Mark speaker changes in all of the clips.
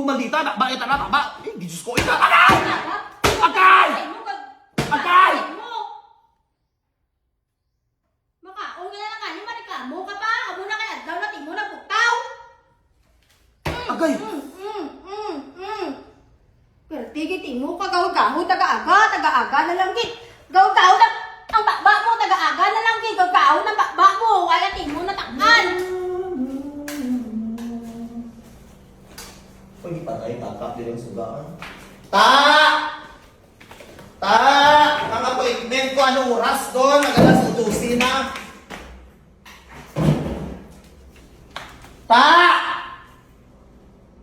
Speaker 1: Yung maldita, bakit na taba? Eh, Diyos ko, ika! Agay! Agay! Agay!
Speaker 2: Makaon ka na lang kanin, mariklamo ka pa. Amo na kaya daw natin mo na buktaw.
Speaker 1: Agay!
Speaker 2: Pero tigit mo ka, gawag-gaho, taga-aga na lang git. Gawag-gaho na, ang bakba mo, taga-aga na lang git. Gawag-gaho ng bakba mo, kaya natin mo na takpan.
Speaker 1: Pwede patay, takap din ang sugaan. Ta! Ang appointment ko, anong oras doon? Nagalas utusin na. Ta!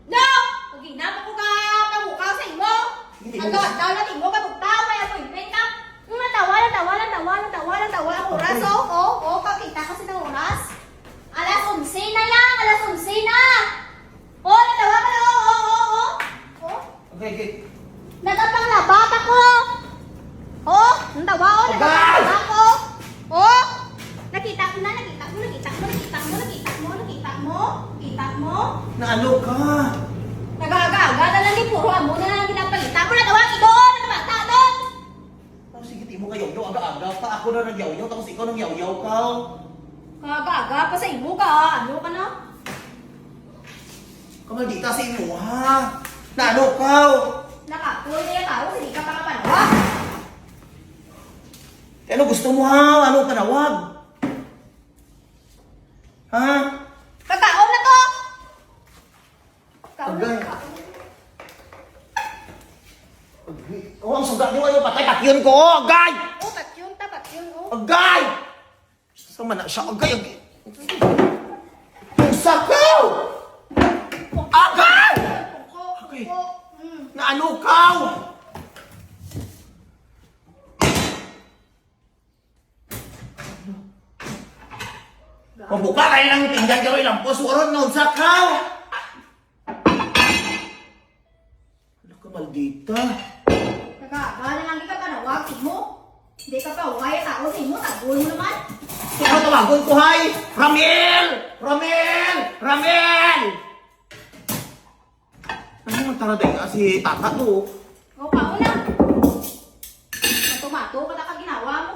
Speaker 2: No! Pag ginapa ko ka, pamukaw sa imo. Agad, daw natin mo ka buktaw, kaya appointment ka. Tawa ang oras, kakita kasi ng oras. Alas 11 na yan, alas 11 na. Natawa ka na,
Speaker 1: Okay.
Speaker 2: Nagapanglabat ako. Natawa, nagapanglabat ako. Nakita mo.
Speaker 1: Na ano ka?
Speaker 2: Nag-aga-aga na lang din, puro amo na lang ginapalita mo. Natawa, doon, nabata doon.
Speaker 1: Oh, sige, di mo kayaw-yaw, aga-aga pa. Ako na nagyaw-yaw, tapos ikaw nagyaw-yaw ka.
Speaker 2: Kagaga pa sa imo ka, ano ka na?
Speaker 1: Kamaldita sa imo, ha? Na ano ka?
Speaker 2: Nakapoy na yung tao, hindi ka pa kapanawa.
Speaker 1: Ano gusto mo, ha? Ano panawag? Ha?
Speaker 2: Kakaon na to!
Speaker 1: Agay. Oh, ang sugat niyo kayo, patay, takyon ko, agay!
Speaker 2: Tapat yun,
Speaker 1: Agay! Sama na siya, agay, agay. Yung sakaw! Agay! Okay. Na ano ka? Mabuka kayo ng tinggan kayo ilang po, suron na sakaw! Ano ka, maldita?
Speaker 2: Kagaga na lang ka panawag mo. Hindi ka pa uwaya tao sa imo, tagol mo naman.
Speaker 1: Kaya ano tawagon ko, hay? Ramil! Ano yung taraday nga si tata to?
Speaker 2: O, kaon na. Matumato ka na ka ginawa mo.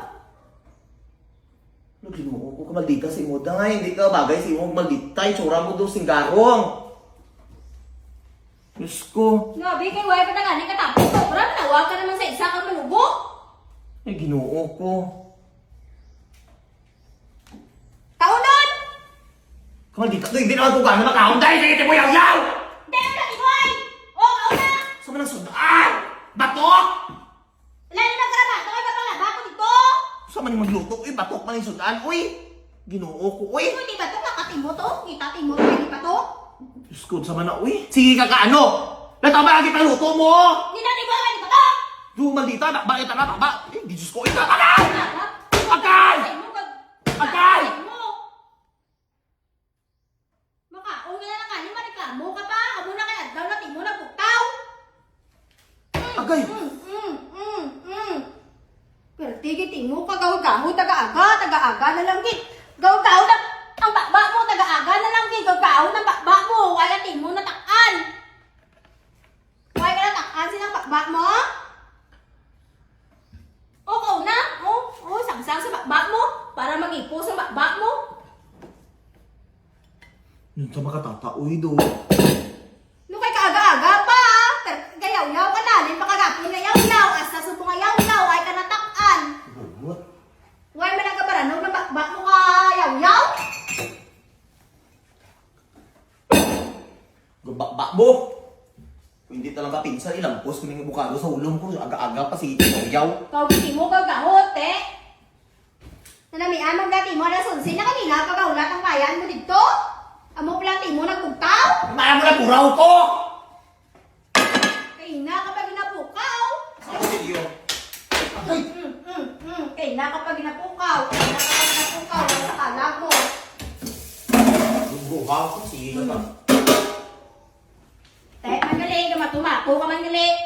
Speaker 1: Ano ginuo ko ka maldita si mo, day? Hindi ka bagay si mo maldita. Itsura mo doon singgarong. Diyos ko.
Speaker 2: Grabe, kay uwaya pa na galing katapos. Sobra, manawag ka naman sa isa kang manubo.
Speaker 1: Ay, ginuo ko.
Speaker 2: Kaon doon!
Speaker 1: Kamaldita to, hindi naman ko gano'n makaon dahil sige mo yaw-yaw!
Speaker 2: Hindi ka na kinuhay! O, kaon na!
Speaker 1: Sama ng sundaan! Batok!
Speaker 2: Lalo na karabato, ay kapalaba ko dito!
Speaker 1: Sama ni magluto, uy, batok man yung sundaan, uy! Ginuo ko, uy!
Speaker 2: Hindi ba ito nakatimo to? Kita timo to, hindi pa to?
Speaker 1: Diyos ko, sama na, uy! Sige ka kaano! Natama lagi pa luto mo!
Speaker 2: Hindi natin mo, hindi pa to?
Speaker 1: Yung maldita, bakit na taba? Eh, Diyos ko, ika! Agay! Agay! Agay!
Speaker 2: Makaon ka na lang kanin, mariklamo ka pa. Amo na kaya daw natin mo na buktaw.
Speaker 1: Agay!
Speaker 2: Pero tigit mo ka, gawag-gaho, taga-aga na lang git. Gawag-gaho na, ang bakba mo, taga-aga na lang git. Gawag-gaho ng bakba mo, kaya natin mo na takan. Kaya ka na takan silang bakba mo? Kaon na. Sangsang sa bakba mo, para mag-ipos ang bakba mo.
Speaker 1: Yun sa mga tata, uy, do.
Speaker 2: No kay kaaga-aga pa. Gayaw-yaw ka na. Din makagapin na yaw-yaw. Asa subo nga yaw-yaw. Ay ka natakan.
Speaker 1: Bugot.
Speaker 2: Huwag man nagkabaranog na bakbak mo ka yaw-yaw.
Speaker 1: Gabakbak mo! Kung hindi talaga pinsan, ilang pos kuning bukado sa ulong ko. Aga-aga pa si yaw-yaw.
Speaker 2: Kawiti mo gagahot, Nanamian magdati mo na sunsin na kanina pagkahulat ang bayan mo dito. Amo plati mo nagbugtaw.
Speaker 1: Maya mo na buraw ko!
Speaker 2: Kay na kapag ginapukaw.
Speaker 1: Sa silyo. Ay!
Speaker 2: Kay na kapag ginapukaw. Sa kalag mo.
Speaker 1: Guhaw ko, sige ka ba?
Speaker 2: Magaling ka matumato ka magaling.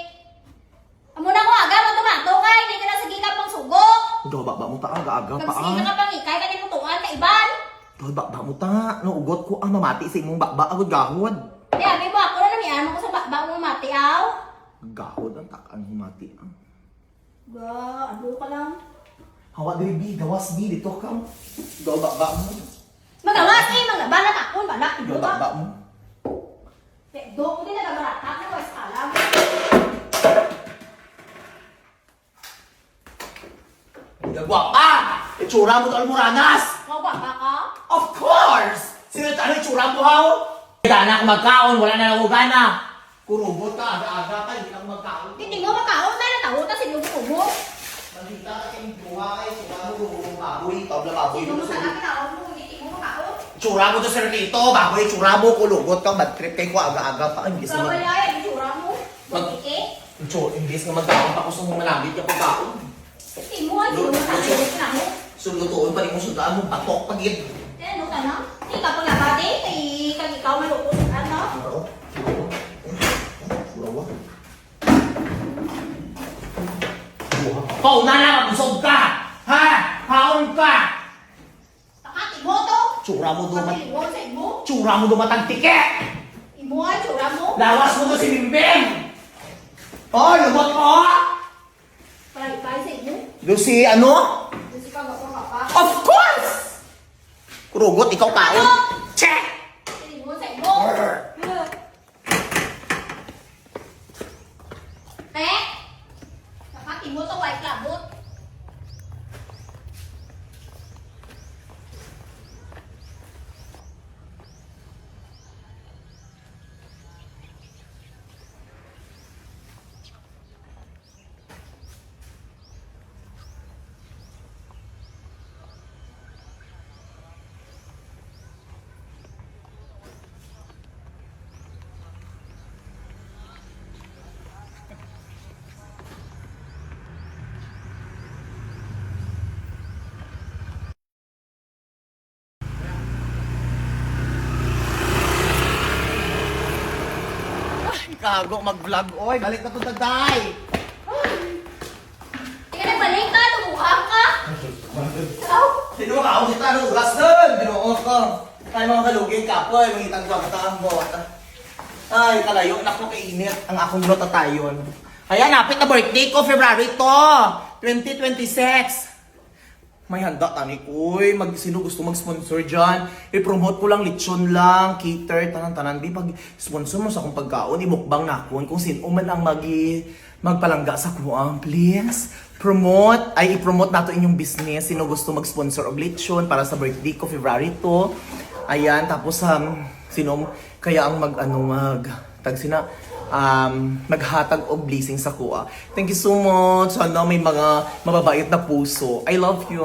Speaker 2: Amo na ko aga matumato ka. Hindi ka na sige ka pang sugo.
Speaker 1: Ito, bakba mo ta, aga-aga pa
Speaker 2: Sige ka pang ikay ka din mutuan ka iban.
Speaker 1: Ito, bakba mo ta. Naugot ko ang mamati sa imong bakba, agod-gahod.
Speaker 2: Kaya may mo ako na yan ako sa baba mo matiaw.
Speaker 1: Gahod ang takan humati.
Speaker 2: Ba, ano ka lang?
Speaker 1: Hawa diri bi, gawas bi dito ka. Gawa mo.
Speaker 2: Magawas eh, magaba na takon, balak, ibo
Speaker 1: Gawa
Speaker 2: ba?
Speaker 1: mo.
Speaker 2: Do ko din nagabarata na ko eskala.
Speaker 1: Gagwa ka! Itsura mo to almoranas!
Speaker 2: Ikaw baba ka?
Speaker 1: Of course! Sino tayo itsura mo haw? Gana ako magkaon, wala na ako gana. Kurubot ka, aga-aga ka, hindi lang magkaon.
Speaker 2: Hindi mo makaon na natawo ta sinubo mo.
Speaker 1: Nakita ka kayong buha kayo, itsura mo, baboy, tabla baboy.
Speaker 2: Sino mo sa akin kaon mo, hindi mo makaon.
Speaker 1: Itsura mo to sir dito, baboy, itsura mo, kulugot ka, bad trip kayo ko, aga-aga pa. Imbis na
Speaker 2: Kawala yan, itsura mo. Magtike.
Speaker 1: imbis na magkaon pa ko sa mga malapit ka pagkaon.
Speaker 2: Hindi mo ay sino mo sa akin na mo.
Speaker 1: Sulutuon pa rin mo sundaan mo, batok pagit.
Speaker 2: Ano ka na? Hindi ka pang labate, kay kag ikaw malukot ano?
Speaker 1: Pau na lang, busog ka! Ha? Haon ka!
Speaker 2: Takati mo to.
Speaker 1: Tsura mo dumat...
Speaker 2: Pati mo sa imo.
Speaker 1: Tsura mo dumatang tike!
Speaker 2: Imo ay tsura mo.
Speaker 1: Lawas mo to si Bimbing! Oh, lumot ko!
Speaker 2: Palay sa imo.
Speaker 1: Lucy, ano?
Speaker 2: Kasi ka pa.
Speaker 1: Of course! Kurugot, ikaw taon. Check!
Speaker 2: Hindi mo sa imo. Te. Takati mo to white labot.
Speaker 1: Kago, mag-vlog. Oy, balik na to taday.
Speaker 2: Ika nagbalik ka, tumuhang ka. Ikaw.
Speaker 1: Sino ka ako kita ng uras nun? Binuo ko. Tayo mga kalugin kapoy, mangitang kwakta mo. Ay, kalayo, naku kainit ang akong grota tayon. Ayan, napit na birthday ko, February to, 2026. May handa tani kuy, sino gusto mag-sponsor dyan? I-promote ko lang, lechon lang, cater, tanan-tanan. Di pag sponsor mo sa akong pagkaon, imukbang na akon. Kung sino man ang magpalangga sa kuwang, please. I-promote nato inyong business. Sino gusto mag-sponsor og lechon para sa birthday ko, February 2. Ayan, tapos sino kaya ang maghatag og blessing sa kuha. Thank you so much. Sana may mga mababait na puso. I love you.